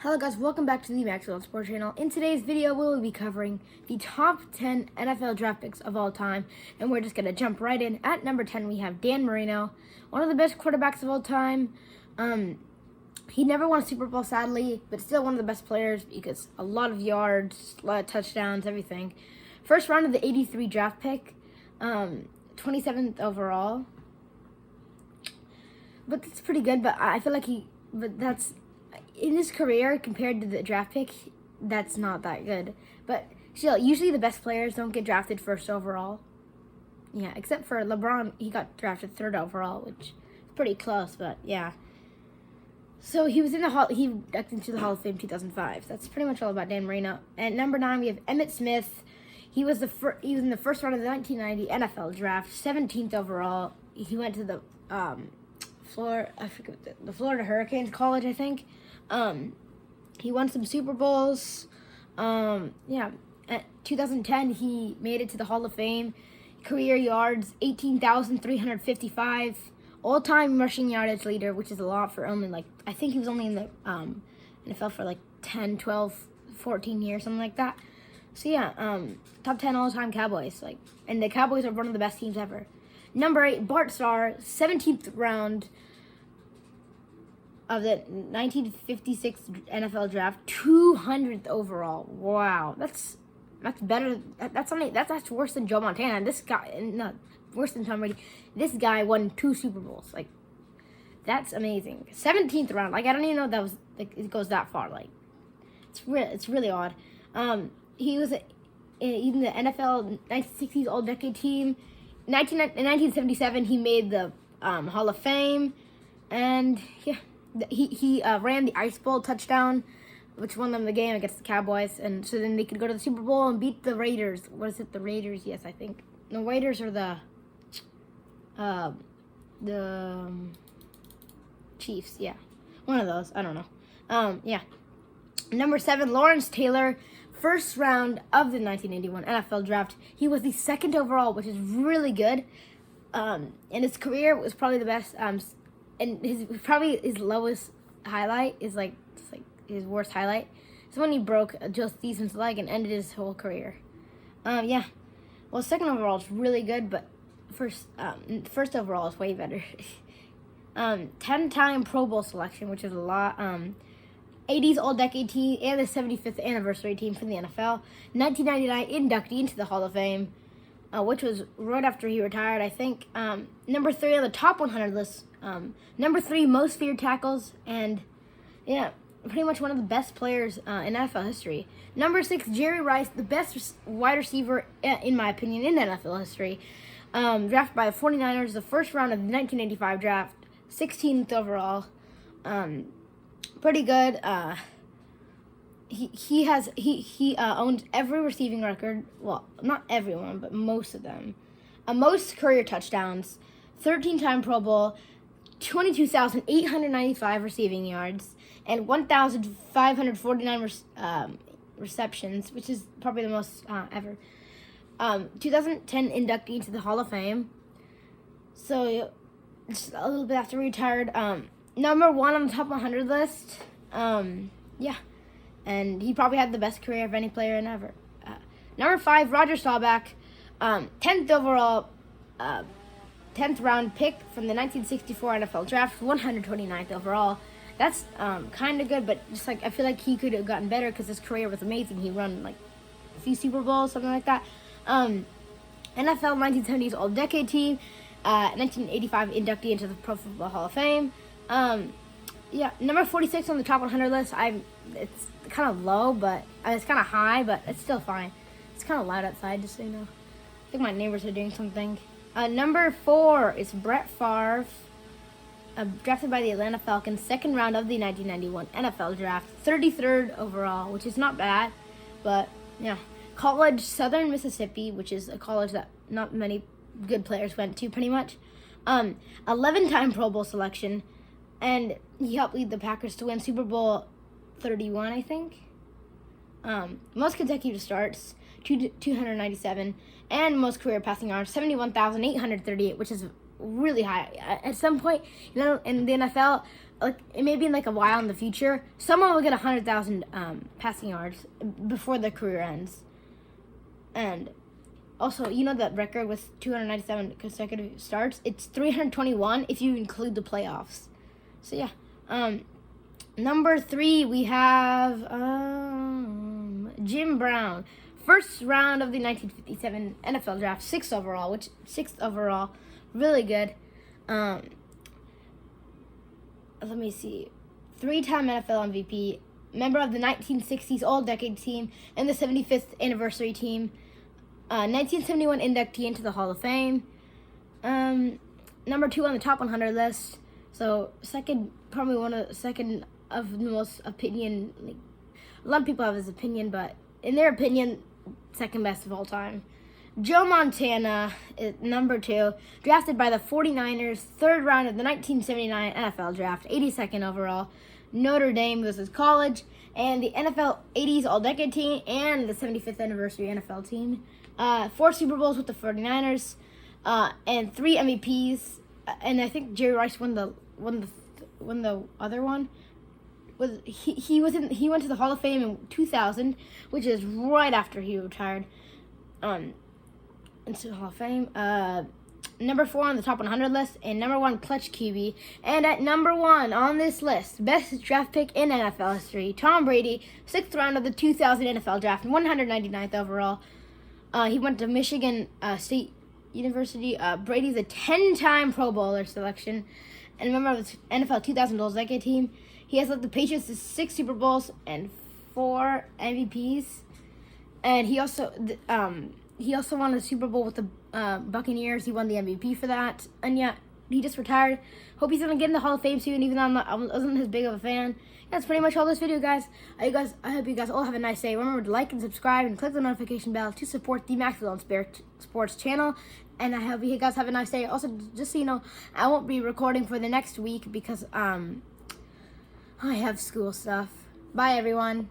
Hello guys, welcome back to the MAXFIELDONSPORTS channel. In today's video, we will be covering the top 10 NFL draft picks of all time, and we're just going to jump right in. At number 10, we have Dan Marino, one of the best quarterbacks of all time. He never won a Super Bowl, sadly, but still one of the best players because a lot of yards, a lot of touchdowns, everything. First round of the 83 draft pick, 27th overall. But that's pretty good, but I feel like that's... in his career, compared to the draft pick, that's not that good. But still, usually the best players don't get drafted first overall. Yeah, except for LeBron, he got drafted third overall, which is pretty close, but yeah. So he was he inducted into the Hall of Fame 2005. That's pretty much all about Dan Marino. At number 9, we have Emmitt Smith. He was in the first round of the 1990 NFL draft, 17th overall. He went to the the Florida Hurricanes College, I think. He won some Super Bowls. Yeah. At 2010, he made it to the Hall of Fame. Career yards, 18,355. All-time rushing yardage leader, which is a lot for only, I think he was only in the NFL for 10, 12, 14 years, something like that. So, yeah, top 10 all-time Cowboys. And the Cowboys are one of the best teams ever. Number 8, Bart Starr, 17th round of the 1956 NFL draft, 200th overall. Wow, that's better. That's worse than Joe Montana. And this guy, not worse than Tom Brady. This guy won 2 Super Bowls. That's amazing. 17th round. I don't even know that was it goes that far. It's really odd. He was in the NFL 1960s All-Decade Team. In 1977, he made the Hall of Fame, and yeah. He ran the Ice Bowl touchdown, which won them the game against the Cowboys, and so then they could go to the Super Bowl and beat the Raiders. What is it? The Raiders? Yes, I think. The Raiders are the Chiefs. Yeah, one of those. I don't know. Yeah. Number 7, Lawrence Taylor, first round of the 1981 NFL draft. He was the 2nd overall, which is really good. And his career was probably the best. And his lowest highlight is his worst highlight. It's when he broke Joe Theismann's leg and ended his whole career. Yeah. Well, 2nd overall is really good, but first overall is way better. 10-time Pro Bowl selection, which is a lot. 80s All-Decade Team and the 75th anniversary team for the NFL. 1999 inductee into the Hall of Fame, which was right after he retired, I think. Number 3 on the top 100 list. Number 3 most feared tackles, and yeah, pretty much one of the best players in NFL history. Number 6, Jerry Rice, the best wide receiver, in my opinion, in NFL history. Drafted by the 49ers, the first round of the 1985 draft, 16th overall. Pretty good. He owns every receiving record. Well, not everyone, but most of them. Most career touchdowns, 13-time Pro Bowl, 22,895 receiving yards, and 1,549 receptions, which is probably the most ever. 2010 inductee into the Hall of Fame. So just a little bit after he retired. Number 1 on the top 100 list. Yeah. And he probably had the best career of any player in ever. Number 5, Roger Staubach, 10th overall, 10th round pick from the 1964 NFL Draft, 129th overall. That's kind of good, but just I feel like he could have gotten better because his career was amazing. He won a few Super Bowls, something like that. NFL 1970s All-Decade Team, 1985 inductee into the Pro Football Hall of Fame. Yeah, number 46 on the top 100 list. It's kind of low, but it's kind of high, but it's still fine. It's kind of loud outside, just so you know. I think my neighbors are doing something. Number 4 is Brett Favre, drafted by the Atlanta Falcons, 2nd round of the 1991 NFL Draft, 33rd overall, which is not bad, but yeah. College, Southern Mississippi, which is a college that not many good players went to, pretty much. 11-time Pro Bowl selection, and he helped lead the Packers to win Super Bowl 31, I think. Most consecutive starts, 297, and most career passing yards, 71,838, which is really high. At some point, in the NFL, like maybe in like a while in the future, someone will get 100,000 passing yards before their career ends. And also, you know that record with 297 consecutive starts? It's 321 if you include the playoffs. So yeah. Number 3, we have Jim Brown. First round of the 1957 NFL draft, 6th overall, really good. Let me see. 3-time NFL MVP, member of the 1960s All-Decade Team and the 75th Anniversary Team. 1971 inductee into the Hall of Fame. Number 2 on the top 100 list. So second of the most opinion. Like, a lot of people have his opinion, but in their opinion, second best of all time. Joe Montana is number 2, drafted by the 49ers, 3rd round of the 1979 NFL Draft, 82nd overall. Notre Dame was his college, and the NFL 80s All-Decade Team and the 75th Anniversary NFL Team. 4 Super Bowls with the 49ers, and 3 MVPs. And I think Jerry Rice won the other one. He went to the Hall of Fame in 2000, which is right after he retired. Into the Hall of Fame. Number 4 on the top 100 list, and number 1 clutch QB. And at number 1 on this list, best draft pick in NFL history, Tom Brady, 6th round of the 2000 NFL Draft, 199th overall. He went to Michigan State University. Brady's a 10-time Pro Bowler selection and a member of the NFL 2000 All-Decade Team. He has led the Patriots to 6 Super Bowls and 4 MVPs. And he also won a Super Bowl with the Buccaneers. He won the MVP for that. And yeah, he just retired. Hope he's going to get in the Hall of Fame soon, even though I wasn't as big of a fan. That's pretty much all this video, guys. I hope you guys all have a nice day. Remember to like and subscribe and click the notification bell to support the MAXFIELDONSPORTS channel. And I hope you guys have a nice day. Also, just so you know, I won't be recording for the next week because I have school stuff. Bye, everyone.